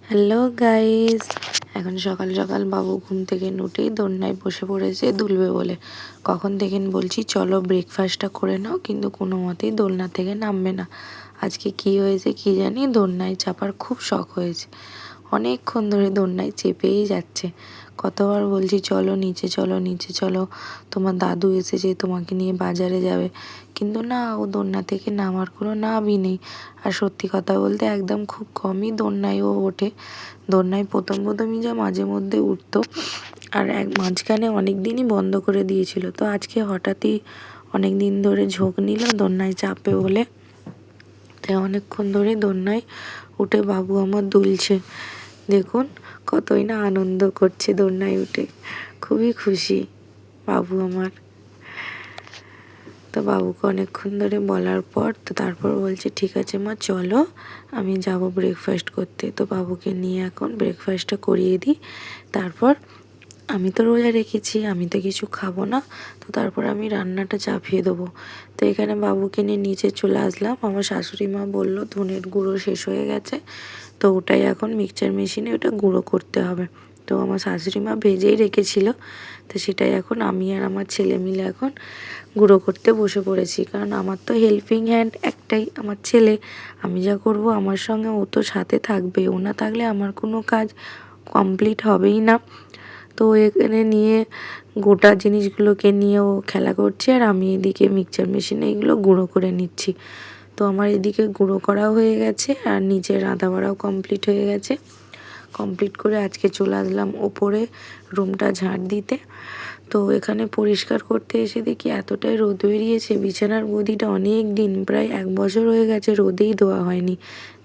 Hello guys, এখন সকাল সকাল বাবু ঘুম থেকে উঠেই দোলনায় বসে পড়েছে দুলবে বলে। কখন থেকে বলছি চলো ব্রেকফাস্টটা করে নাও, কিন্তু কোনো মতেই দোলনা থেকে নামবে না। আজকে কি হয়েছে কি জানি, দোলনায় চাপার খুব শখ হয়েছে। অনেকক্ষণ ধরে দোলনায় চেপেই যাচ্ছে। কতবার বলছি চলো নিচে চলো নিচে চলো, তোমার দাদু এসেছে তোমাকে নিয়ে বাজারে যাবে, কিন্তু না, ও দোলনা থেকে নামার কোনো নামই নেই। আর সত্যি কথা বলতে একদম খুব কমই দোলনায় ও ওঠে। দোলনায় প্রথমই যা মাঝে মধ্যে উঠতো, আর মাঝখানে অনেক দিনই বন্ধ করে দিয়েছিল। তো আজকে হঠাৎই অনেক দিন ধরে ঝোঁক নিল দোলনায় চাপবে বলে, তাই অনেকক্ষণ ধরে দোলনায় উঠে বাবু আমার দুলছে। দেখুন কতই না আনন্দ করছে দোলনায় উঠে, খুবই খুশি বাবু আমার। তো বাবুকে অনেকক্ষণ ধরে বলার পর তো তারপর বলছে ঠিক আছে মা চলো, আমি যাব ব্রেকফাস্ট করতে। তো বাবুকে নিয়ে এখন ব্রেকফাস্টটা করিয়ে দিই। তারপর আমি তো রোজা রেখেছি, আমি তো কিছু খাবো না, তো তারপর আমি রান্নাটা চাপিয়ে দেবো। তো এখানে বাবুকে নিয়ে নিচে চলে আসলাম। আমার শাশুড়ি মা বললো ধনের গুঁড়ো শেষ হয়ে গেছে, তো ওটাই এখন মিক্সচার মেশিনে ওটা গুঁড়ো করতে হবে। তো আমার শাশুড়ি মা ভেজেই রেখেছিল, তো সেটাই এখন আমি আর আমার ছেলে মিলে এখন গুঁড়ো করতে বসে পড়েছি। কারণ আমার তো হেল্পিং হ্যান্ড একটাই, আমার ছেলে। আমি যা করব আমার সঙ্গে ও তো সাথে থাকবে, ও না থাকলে আমার কোনো কাজ কমপ্লিট হবেই না। তো এখানে নিয়ে গোটা জিনিসগুলোকে নিয়ে ও খেলা করছে, আর আমি এদিকে মিক্সচার মেশিনে এগুলো গুঁড়ো করে নিচ্ছি। তো আমার এদিকে গুঁড়ো করাও হয়ে গেছে, আর নিচে রাঁধা বাড়াও কমপ্লিট হয়ে গেছে। কমপ্লিট করে আজকে চলে আসলাম ওপরে রুমটা ঝাঁট দিতে। তো এখানে পরিষ্কার করতে এসে দেখি এতটাই রোদ বেরিয়েছে, বিছানার গদিটা অনেক দিন প্রায় 1 বছর হয়ে গেছে রোদেই ধোয়া হয়নি।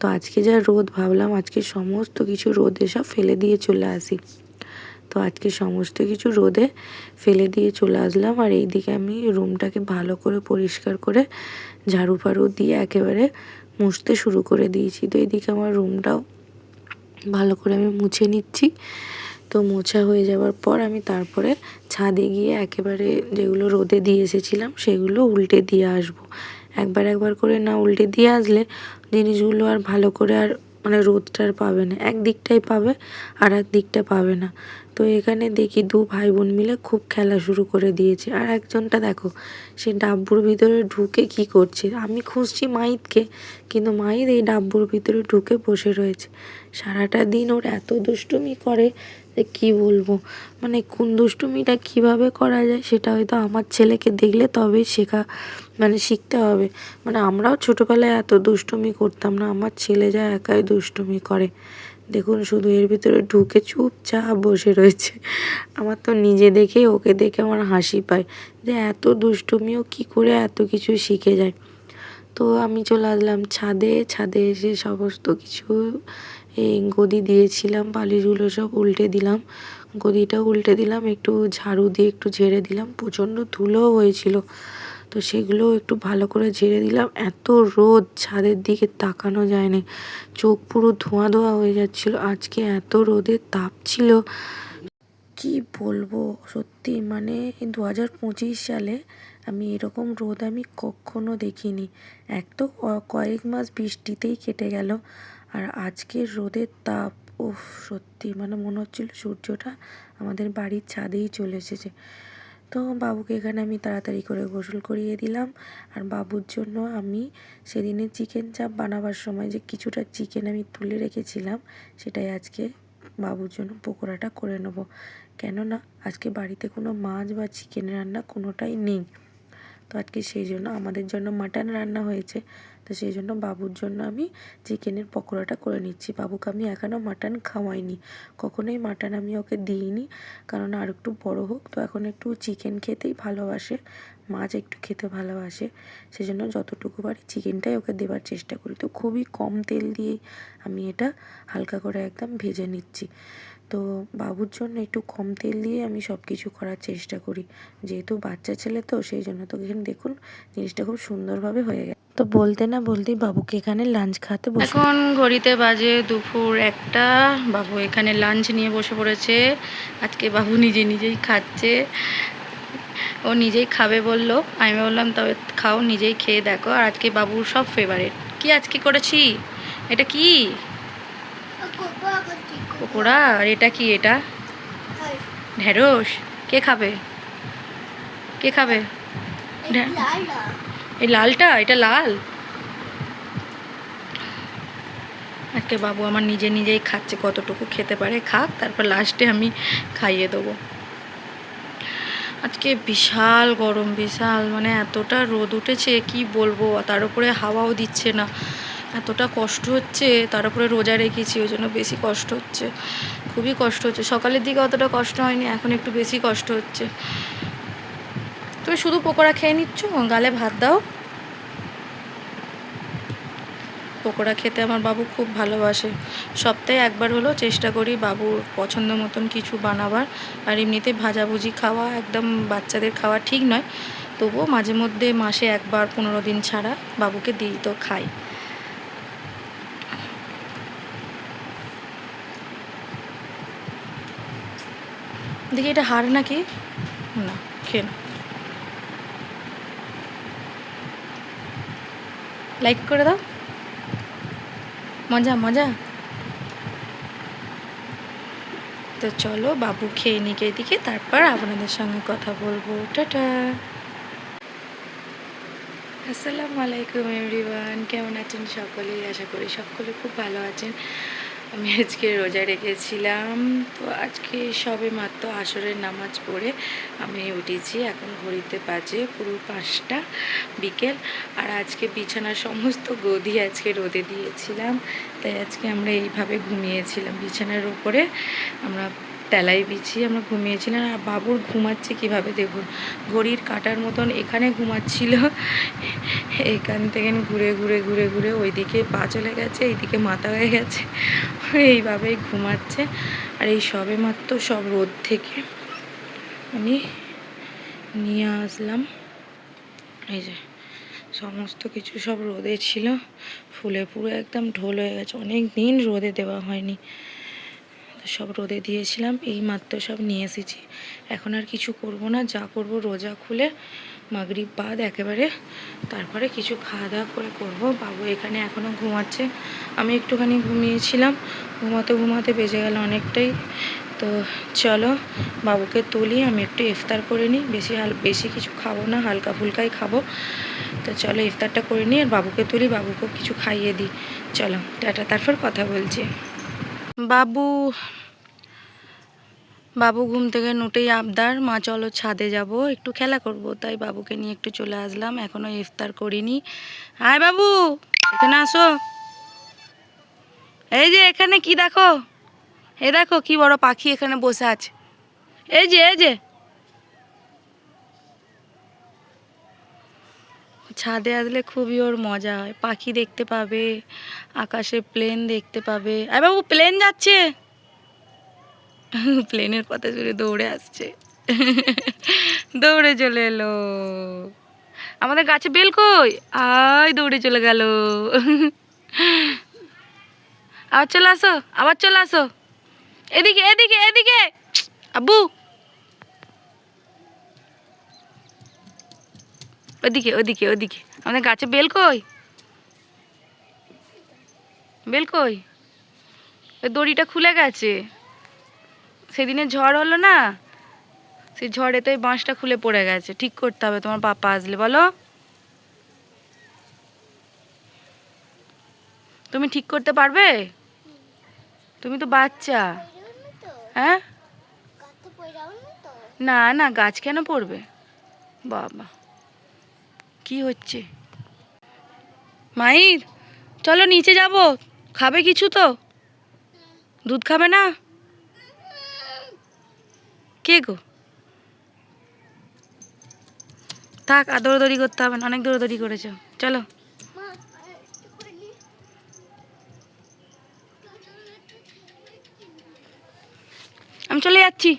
তো আজকে যা রোদ, ভাবলাম আজকে সমস্ত কিছু রোদে সব ফেলে দিয়ে চলে আসি। তো আজকে সমস্ত কিছু রোদে ফেলে দিয়ে চলে আসলাম, আর এইদিকে আমি রুমটাকে ভালো করে পরিষ্কার করে ঝাড়ু ফাড়ু দিয়ে একেবারে মুছতে শুরু করে দিয়েছি। তো এইদিকে আমার রুমটাও ভালো করে আমি মুছে নিচ্ছি। তো মোছা হয়ে যাওয়ার পর আমি তারপরে ছাদে গিয়ে একেবারে যেগুলো রোদে দিয়ে এসেছিলাম সেগুলো উল্টে দিয়ে আসবো। একবার করে না উল্টে দিয়ে আসলে জিনিসগুলো আর ভালো করে আর মানে রোদটা আর পাবে না, একদিকটাই পাবে আর এক দিকটা পাবে না। তো এখানে দেখি দু ভাই বোন মিলে খুব খেলা শুরু করে দিয়েছে। আর একজনটা দেখো, সে ডাব্বুর ভিতরে ঢুকে কি করছে, আমি খুঁজছি মাহিতকে, কিন্তু মাহিত এই ডাব্বুর ভিতরে ঢুকে বসে রয়েছে। সারাটা দিন ওর এত দুষ্টুমি করে যে কী বলবো, মানে কোন দুষ্টুমিটা কিভাবে করা যায় সেটা হয়তো আমার ছেলেকে দেখলে তবেই শিখতে হবে। মানে আমরাও ছোটোবেলায় এত দুষ্টুমি করতাম না, আমার ছেলে যা একাই দুষ্টুমি করে। দেখুন শুধু এর ভিতরে ঢুকে চুপচাপ বসে রয়েছে। আমার তো নিজে দেখে ওকে দেখে আমার হাসি পায় যে এত দুষ্টুমিও কী করে এত কিছু শিখে যায়। তো আমি চলে আসলাম ছাদে। ছাদে এসে সমস্ত কিছু এই গদি দিয়েছিলাম, বালিশগুলো সব উল্টে দিলাম, গদিটাও উল্টে দিলাম, একটু ঝাড়ু দিয়ে একটু ঝেড়ে দিলাম, প্রচণ্ড ধুলোও হয়েছিল। তো সেগুলোও একটু ভালো করে ঝেড়ে দিলাম। এত রোদ, ছাদের দিকে তাকানো যায় না, চোখ পুরো ধোঁয়া ধোঁয়া হয়ে যাচ্ছিল। আজকে এত রোদের তাপ ছিল কি বলবো, সত্যি মানে 2025 সালে আমি এরকম রোদ আমি কখনো দেখিনি। এক তো কয়েক মাস বৃষ্টিতেই কেটে গেল, আর আজকের রোদের তাপ, উফ, সত্যি মানে মনে হচ্ছিল সূর্যটা আমাদের বাড়ির ছাদেই চলে এসেছে। তো বাবুকে এখানে আমি তাড়াতাড়ি করে গোসল করিয়ে দিলাম। আর বাবুর জন্য আমি সেদিনে চিকেন চাপ বানাবার সময় যে কিছুটা চিকেন আমি তুলে রেখেছিলাম, সেটাই আজকে বাবুর জন্য পকোড়াটা করে নেবো। কেননা আজকে বাড়িতে কোনো মাছ বা চিকেন রান্না কোনোটাই নেই। তো আজকে সেই জন্য আমাদের জন্য মাটন রান্না হয়েছে, তো সেই জন্য বাবুর জন্য আমি চিকেনের পকোড়াটা করে নিচ্ছি। বাবুকে আমি এখনও মাটন খাওয়াইনি, কখনোই মাটন আমি ওকে দিইনি, কারণ আর একটু বড় হোক, তো এখন একটু চিকেন খেতেই ভালোবাসে, মাছ একটু খেতে ভালোবাসে, সেজন্য যতটুকু পারি চিকেনটাই ওকে দেওয়ার চেষ্টা করি। তো খুবই কম তেল দিয়েই আমি এটা হালকা করে একদম ভেজে নিচ্ছি। তো বাবুর জন্য একটু কম তেল দিয়ে আমি সব কিছু করার চেষ্টা করি, যেহেতু বাচ্চা ছেলে তো সেই জন্য। তো এখানে দেখুন জিনিসটা খুব সুন্দরভাবে হয়ে গেছে। তো বলতে না বলতেই বাবুকে এখানে লাঞ্চ খাওয়াতে বসে। এখন ঘড়িতে বাজে দুপুর 1টা, বাবু এখানে লাঞ্চ নিয়ে বসে পড়েছে। আজকে বাবু নিজেই খাচ্ছে, ও নিজেই খাবে বললো, আমি বললাম তবে খাও, নিজেই খেয়ে দেখো। আর আজকে বাবুর সব ফেভারিট কি আজকে করেছি, এটা কি পকোড়া। আর এটা কি? এটা ঢেঁড়স। কে খাবে? কে খাবে? এই লালটা? এটা লাল। আজকে বাবু আমার নিজেই খাচ্ছে, কতটুকু খেতে পারে খাক, তারপর লাস্টে আমি খাইয়ে দেবো। আজকে বিশাল গরম, বিশাল, মানে এতটা রোদ উঠেছে কি বলবো, তার উপরে হাওয়াও দিচ্ছে না, এতটা কষ্ট হচ্ছে। তার উপরে রোজা রেখেছি, ওই জন্য বেশি কষ্ট হচ্ছে, খুবই কষ্ট হচ্ছে। সকালের দিকে অতটা কষ্ট হয়নি, এখন একটু বেশি কষ্ট হচ্ছে। তুমি শুধু পকোড়া খেয়ে নিচ্ছ, গালে ভাত দাও। পকোড়া খেতে আমার বাবু খুব ভালোবাসে। সপ্তাহে একবার হলেও চেষ্টা করি বাবুর পছন্দ মতন কিছু বানাবার। আর এমনিতে ভাজাভুজি খাওয়া একদম বাচ্চাদের খাওয়া ঠিক নয়, তবুও মাঝে মধ্যে মাসে একবার 15 দিন ছাড়া বাবুকে দিই, তো খাই। দেখি এটা হার নাকি? না, খেয়ে না। লাইক করে দাও। মজা মজা। তো চলো বাবু খেয়ে নিকে এদিকে, তারপর আপনাদের সঙ্গে কথা বলবো। টাটা। আসসালামু আলাইকুম এভরিওয়ান, কেমন আছেন সকলেই? আশা করি সকলে খুব ভালো আছেন। আমি আজকে রোজা রেখেছিলাম, তো আজকে সবে মাত্র আসরের নামাজ পড়ে আমি উঠেছি। এখন ঘড়িতে বাজে পুরো 5টা বিকেল। আর আজকে বিছানার সমস্ত গদি আজকে রোদে দিয়েছিলাম, তাই আজকে আমরা এইভাবে ঘুমিয়েছিলাম বিছানার উপরে। আমরা তেলাই বিছিয়ে আমরা ঘুমিয়েছিলাম। আর বাবুর ঘুমাচ্ছে কীভাবে দেখুন, ঘড়ির কাঁটার মতন এখানে ঘুমাচ্ছিল, এখান থেকে ঘুরে ঘুরে ঘুরে ঘুরে ওইদিকে পা চলে গেছে, এইদিকে মাথা হয়ে গেছে, এইভাবেই ঘুমাচ্ছে। আর এই সবে মাত্র সব রোদ থেকে আমি নিয়ে আসলাম। এই যে সমস্ত কিছু সব রোদে ছিল, ফুলে পুরো একদম ঢোল হয়ে গেছে, অনেক দিন রোদে দেওয়া হয়নি, সব রোদে দিয়েছিলাম, এই মাত্র সব নিয়ে এসেছি। এখন আর কিছু করব না, যা করব রোজা খুলে মাগরিব বাদ একেবারে, তারপরে কিছু খাওয়া দাওয়া করে করব। বাবু এখানে এখনও ঘুমাচ্ছে, আমি একটুখানি ঘুমিয়েছিলাম, ঘুমাতে ঘুমাতে বেজে গেল অনেকটাই। তো চলো বাবুকে তুলি, আমি একটু ইফতার করে নিই, বেশি কিছু খাবো না, হালকা ফুলকাই খাবো। তো চলো ইফতারটা করে নিই আর বাবুকে তুলি, বাবুকেও কিছু খাইয়ে দিই। চলো টাটা, তারপর কথা বলছি। বাবু বাবু ঘুম থেকে উঠেই আবদার, মা চলো ছাদে যাব, একটু খেলা করব, তাই বাবুকে নিয়ে একটু চলে আসলাম, এখনও ইফতার করিনি। হাই বাবু, এখানে আসো। এই যে এখানে কি দেখো, এই দেখো কি বড় পাখি এখানে বসে আছে, এই যে ছাদে আসলে খুবই ওর মজা হয়, পাখি দেখতে পাবে, আকাশে প্লেন দেখতে পাবে। আরে বাবু প্লেন যাচ্ছে, প্লেনের কথা শুনে দৌড়ে আসছে, দৌড়ে চলে এলো। আমাদের গাছে বেল কই, আয় দৌড়ে চলে গেল। আবার চলে আসো, আবার চলে আসো, এদিকে এদিকে এদিকে। আব্বু ওদিকে ওদিকে ওদিকে, আমাদের গাছে বেল কই, বেল কই? ওই দড়িটা খুলে গেছে, সেদিনে ঝড় হলো না, সেই ঝড়ে তো এই বাঁশটা খুলে পড়ে গেছে, ঠিক করতে হবে, তোমার পাপা আসলে বলো। তুমি ঠিক করতে পারবে? তুমি তো বাচ্চা। হ্যাঁ না না, গাছ কেন পড়বে, বাবা কি হচ্ছে। মাহির চলো নিচে যাব, খাবে কিছু তো? দুধ খাবে না? কে গো? থাক, আর দৌড়দৌড়ি করতে হবে না, অনেক দৌড়দৌড়ি করেছো, চলো। আমি চলে যাচ্ছি,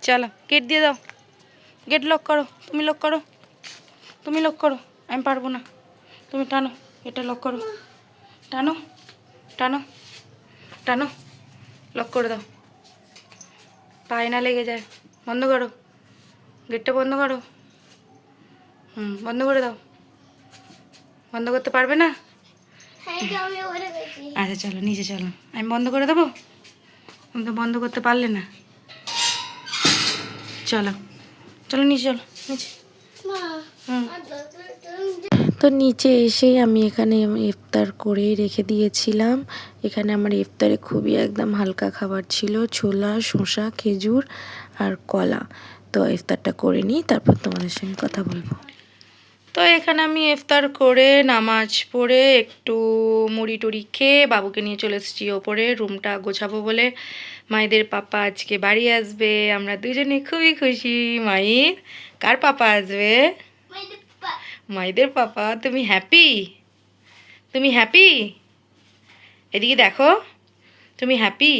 চলো গেট দিয়ে দাও, গেট লক করো, তুমি লক করো, তুমি লক করো, আমি পারবো না, তুমি টানো, এটা লক করো, টানো টানো টানো, লক করে দাও, পায়ে না লেগে যায়, বন্ধ করো, গেটটা বন্ধ করো, বন্ধ করে দাও, বন্ধ করতে পারবে না? আচ্ছা চলো নিচে চলো, আমি বন্ধ করে দেবো, তুমি তো বন্ধ করতে পারলে না। চলো চলো নিচে চলো, নিচে। তো নিচে এসেই আমি এখানে ইফতার করে রেখে দিয়েছিলাম। এখানে আমার ইফতারে খুবই একদম হালকা খাবার ছিল, ছোলা, শসা, খেজুর আর কলা। তো ইফতারটা করে নিই, তারপর তোমাদের সঙ্গে কথা বলবো। তো এখানে আমি ইফতার করে নামাজ পড়ে একটু মুড়ি টুড়ি খেয়ে বাবুকে নিয়ে চলে এসেছি ওপরে, রুমটা গোছাবো বলে। মায়েদের পাপা আজকে বাড়ি আসবে, আমরা দুজনে খুবই খুশি। মায়ের কার পাপা আসবে? মায়েদের পাপা। তুমি হ্যাপি? তুমি হ্যাপি? এদিকে দেখো, তুমি হ্যাপি?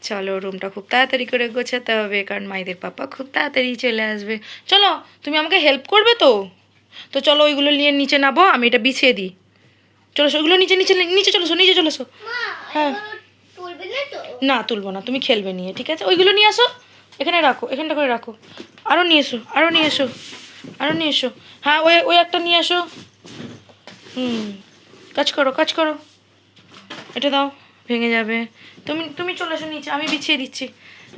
চলো রুমটা খুব তাড়াতাড়ি করে গোছাতে হবে, কারণ মায়েদের পাপা খুব তাড়াতাড়ি চলে আসবে। চলো তুমি আমাকে হেল্প করবে তো? তো চলো ওইগুলো নিয়ে নিচে নাবো, আমি এটা বিছিয়ে দিই। চলো ওইগুলো নিচে নিচে নিচে চলেছো, নিচে চলেছো। হ্যাঁ না তুলবো না, তুমি খেলবে নিয়ে, ঠিক আছে? ওইগুলো নিয়ে আসো, এখানে রাখো, এখানটা করে রাখো। আরও নিয়ে এসো, আরও নিয়ে এসো, আরও নিয়ে এসো। হ্যাঁ ওই ওই একটা নিয়ে আসো। কাজ করো কাজ করো, এটা দাও, ভেঙে যাবে। তুমি তুমি চলে আসো নিচে, আমি বিছিয়ে দিচ্ছি।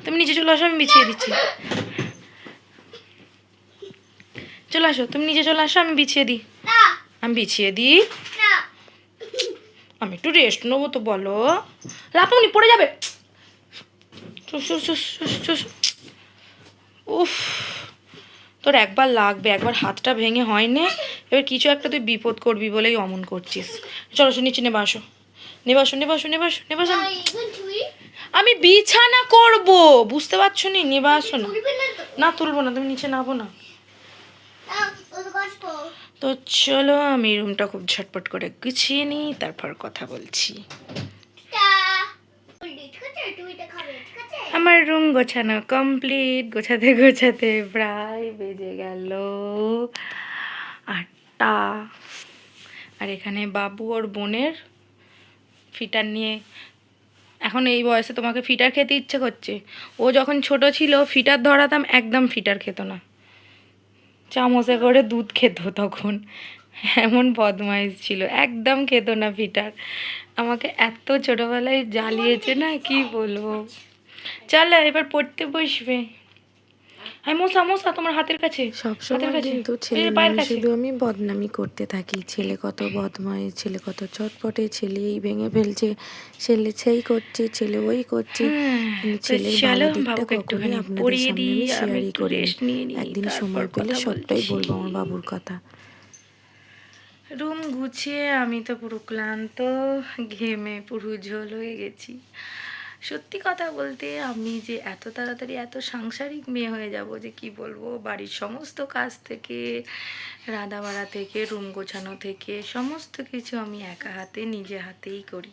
তুমি নিচে চলে আসো, আমি বিছিয়ে দিচ্ছি। চলে আসো, তুমি নিচে চলে আসো, আমি বিছিয়ে দিই। আমি বিছিয়ে দিই। আমি একটু রেস্ট নেবো তো, বলো। লাফামনি পড়ে যাবে। উফ, তোর একবার লাগবে, একবার হাতটা ভেঙে হয় না, এবার কিছু একটা তুই বিপদ করবি বলেই অমন করছিস। চলো নিচে নেবা আসো, নেবা আসো, নেবা আসো, নেবা আসো, নেবা আসো। আমি বিছানা করব, বুঝতে পারছো নি? নেবা আসো না। না তুলবো না, তুমি নিচে নাবো না। তো চলো আমি রুমটা খুব ঝটপট করে গুছিয়ে নিই, তারপর কথা বলছি। আমার রুম গোছানো কমপ্লিট, গোছাতে গোছাতে প্রায় বেজে গেল 8টা। আর এখানে বাবু ওর বোনের ফিটার নিয়ে, এখন এই বয়সে তোমাকে ফিটার খেতে ইচ্ছে করছে? ও যখন ছোট ছিল ফিটার ধরাতাম, একদম ফিটার খেত না, চামচে করে দুধ খেত তখন, এমন বদমাইশ ছিল, একদম খেত না ফিটার। আমাকে এত ছোটবেলায় জ্বালিয়েছে না, কি বলবো। চলো এবার পড়তে বসবে। মশা মশা তোমার হাতের কাছে, সবসময় কিন্তু ছেলে মেয়ে শুধু আমি বদনামি করতে থাকি। ছেলে কত বদমাইশ, ছেলে কত চটপটে, ছেলে এই ভেঙে ফেলছে, ছেলে সেই করছে, ছেলে ওই করছে। ছেলের ভালো দিকটা কখনোই আপনাদের সামনে আমি শেয়ারই করিনি। একদিন সময় পেলে সবটাই বলবো আমার বাবুর কথা। রুম গুছিয়ে আমি তো পুরো ক্লান্ত, ঘেমে পুরো ঝোল হয়ে গেছি। সত্যি কথা বলতে আমি যে এত তাড়াতাড়ি এত সাংসারিক মেয়ে হয়ে যাব যে কি বলবো। বাড়ির সমস্ত কাজ থেকে, রাঁধা বাড়া থেকে, রুম গোছানো থেকে, সমস্ত কিছু আমি একা হাতে নিজে হাতেই করি।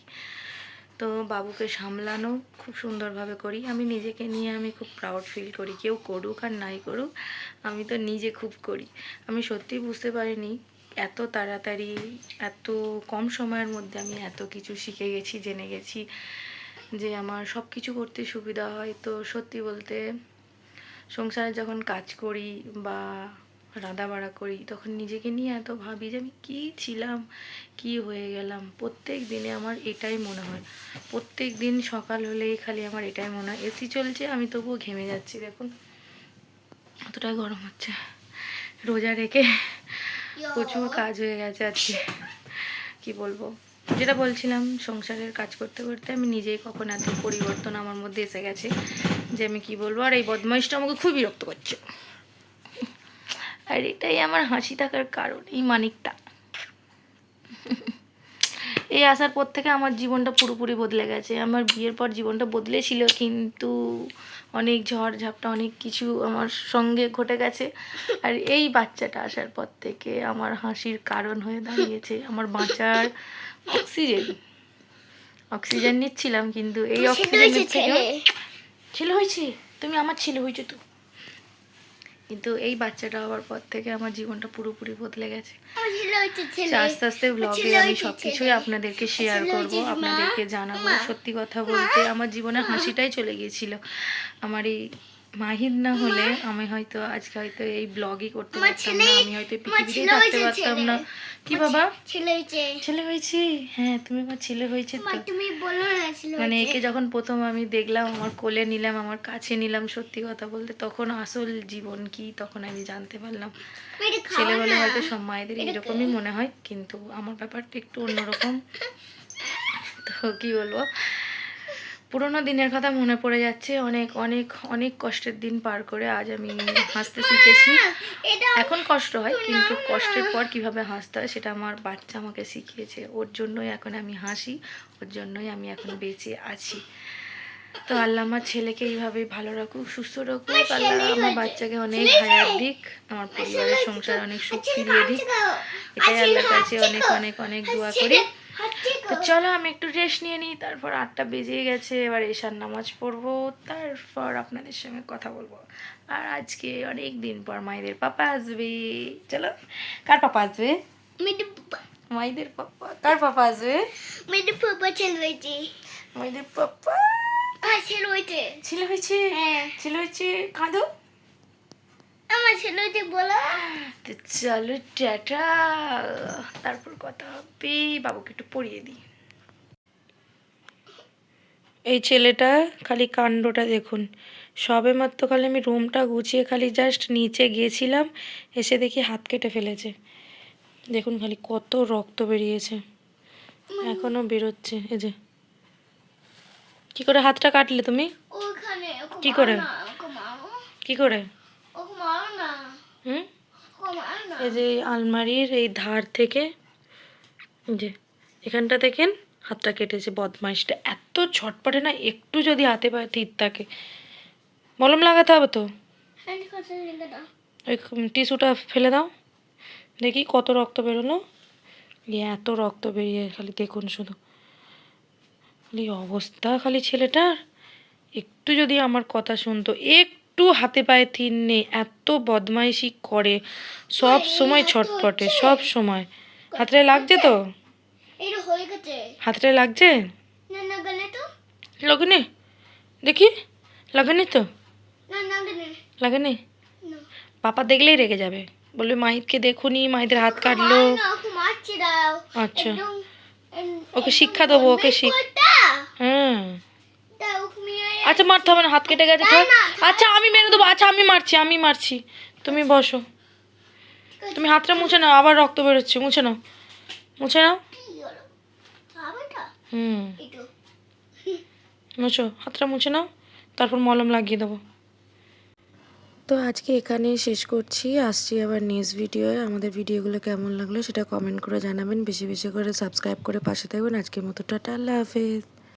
তো বাবুকে সামলানো খুব সুন্দরভাবে করি। আমি নিজেকে নিয়ে আমি খুব প্রাউড ফিল করি। কেউ করুক আর নাই করুক, আমি তো নিজে খুব করি। আমি সত্যি বুঝতে পারিনি এত তাড়াতাড়ি এত কম সময়ের মধ্যে আমি এত কিছু শিখে গেছি, জেনে গেছি যে আমার সব কিছু করতে সুবিধা হয়। তো সত্যি বলতে সংসারে যখন কাজ করি বা রাঁধা বাড়া করি, তখন নিজেকে নিয়ে এত ভাবি যে আমি কী ছিলাম, কি হয়ে গেলাম। প্রত্যেক দিনে আমার এটাই মনে হয়, প্রত্যেক দিন সকাল হলেই খালি আমার এটাই মনে হয়। এসি চলছে, আমি তবুও ঘেমে যাচ্ছি, দেখুন অতটাই গরম হচ্ছে। রোজা রেখে প্রচুর কাজ হয়ে গেছে আজকে, কি বলবো। যেটা বলছিলাম, সংসারের কাজ করতে করতে আমি নিজেই কখন এত পরিবর্তন আমার মধ্যে এসে গেছে যে আমি কি বলবো। আর এই বদমাইশটা আমাকে খুব বিরক্ত করছে, আর এটাই আমার হাসি থাকার কারণ, এই মানিকটা। এই আসার পর থেকে আমার জীবনটা পুরোপুরি বদলে গেছে। আমার বিয়ের পর জীবনটা বদলেছিল, কিন্তু অনেক ঝড় ঝাপটা অনেক কিছু আমার সঙ্গে ঘটে গেছে। আর এই বাচ্চাটা আসার পর থেকে আমার হাসির কারণ হয়ে দাঁড়িয়েছে, আমার বাঁচার অক্সিজেন নিচ্ছিলাম, কিন্তু এই অক্সিজেনের থেকে ছেলে হয়েছে। তুমি আমার ছেলে হয়েছো তো, কিন্তু এই বাচ্চাটা হওয়ার পর থেকে আমার জীবনটা পুরোপুরি বদলে গেছে। আস্তে আস্তে ব্লগে আমি সব কিছুই আপনাদেরকে শেয়ার করব, আপনাদেরকে জানাবো। সত্যি কথা বলতে আমার জীবনে হাসিটাই চলে গিয়েছিল। আমার এই মাহির না হলে আমি হয়তো আজকে হয়তো এই ব্লগই করতে পারতাম না, আমি হয়তো পৃথিবীতেই থাকতে পারতাম না। কি বাবা? ছেলে হয়েছে? হ্যাঁ, তুমি আমার ছেলে হয়েছে তো। তুমি বলো না ছেলে মানে একে যখন প্রথম আমি দেখলাম, আমার কোলে নিলাম, আমার কাছে নিলাম, সত্যি কথা বলতে তখন আসল জীবন কি তখন আমি জানতে পারলাম। ছেলে হলে হয়তো সব মায়েদের এরকমই মনে হয়, কিন্তু আমার ব্যাপারটা একটু অন্যরকম। তো কি বলবো, পুরোনো দিনের কথা মনে পড়ে যাচ্ছে। অনেক অনেক অনেক কষ্টের দিন পার করে আজ আমি হাসতে শিখেছি। এখন কষ্ট হয়, কিন্তু কষ্টের পর কিভাবে হাসতে হয় সেটা আমার বাচ্চা আমাকে শিখিয়েছে। ওর জন্যই এখন আমি হাসি, ওর জন্যই আমি এখন বেঁচে আছি। তো আল্লাহ আমার ছেলেকে এইভাবে ভালো রাখুক, সুস্থ রাখুক। আল্লাহ আমার বাচ্চাকে অনেক হায়াত দিক, আমার পরিবারের সংসার অনেক সুখ ফিরিয়ে দিক। এটাই আল্লাহর কাছে অনেক অনেক অনেক দোয়া করি। তো চলো আমি একটু রেস্ট নিয়ে নিই, তারপর 8টা বেজে গেছে, এবার এশার নামাজ পড়বো, তারপর আপনাদের সঙ্গে কথা বলবো। আর আজকে অনেক দিন পর মাইদের পাপা আসবে। চলো, কার পাপা আসবে? মাইদের পাপা। কার পাপা আসবে? মেয়েদের পাপা ছেলে হয়েছে। মাইদের পাপা ছেলে হয়েছে। ছেলে হয়েছে? ছেলে হয়েছে, কাঁদো। আমার ছেলে হয়েছে বলো। তো চলো টাটা, তারপর কথা হবে। বাবুকে একটু পড়িয়ে দিই। এই ছেলেটা খালি কাণ্ডটা দেখুন। সবে মাত্র খালি আমি রুমটা গুছিয়ে খালি জাস্ট নিচে গিয়েছিলাম, এসে দেখি হাত কেটে ফেলেছে। দেখুন খালি কত রক্ত বেরিয়েছে, এখনো বেরোচ্ছে। এই যে, কি করে হাতটা কাটলে তুমি? ওখানে কি করে? কি করে? হুম? এই যে এই আলমারির এই ধার থেকে, এই যে এখানটা দেখেন হাতটা কেটেছে। বদমাইশটা এত ছটপটে না, একটু যদি হাতে পায়ে তিত থাকে। মলম লাগাতে হবে তো। ওই টিস্যুটা ফেলে দাও, দেখি কত রক্ত বেরোলো। এত রক্ত বেরিয়ে খালি দেখুন শুধু, খালি অবস্থা খালি ছেলেটার। একটু যদি আমার কথা শুনতো, একটু হাতে পায়ে থির নেই, এত বদমাইশি করে, সব সময় ছটপটে, সব সময়। হাতটায় লাগছে তো? হাতটায় লাগছে? লাগেনি? দেখি, লাগেনি তো? লাগেনি? পাপা দেখলেই রেগে যাবে, বলবে মাহিদকে দেখুনি, মাহিদের হাত কাটলো। আচ্ছা, ওকে শিক্ষা দেবো, ওকে হ্যাঁ। আচ্ছা, মারতে হবে না, হাত কেটে গেছে তো। আচ্ছা আমি মেরে দেবো, আচ্ছা আমি মারছি, তুমি বসো। তুমি হাতটা মুছে নাও, আবার রক্ত বেরোচ্ছে, মুছে নাও, মুছে নাও। মুছো, হাতটা মুছে নাও, তারপর মলম লাগিয়ে দেবো। তো আজকে এখানেই শেষ করছি, আসছি আবার নেক্সট ভিডিওয়ে। আমাদের ভিডিওগুলো কেমন লাগলো সেটা কমেন্ট করে জানাবেন, বেশি বেশি করে সাবস্ক্রাইব করে পাশে থাকবেন। আজকের মতো টাটা, আল্লাহ হাফেজ।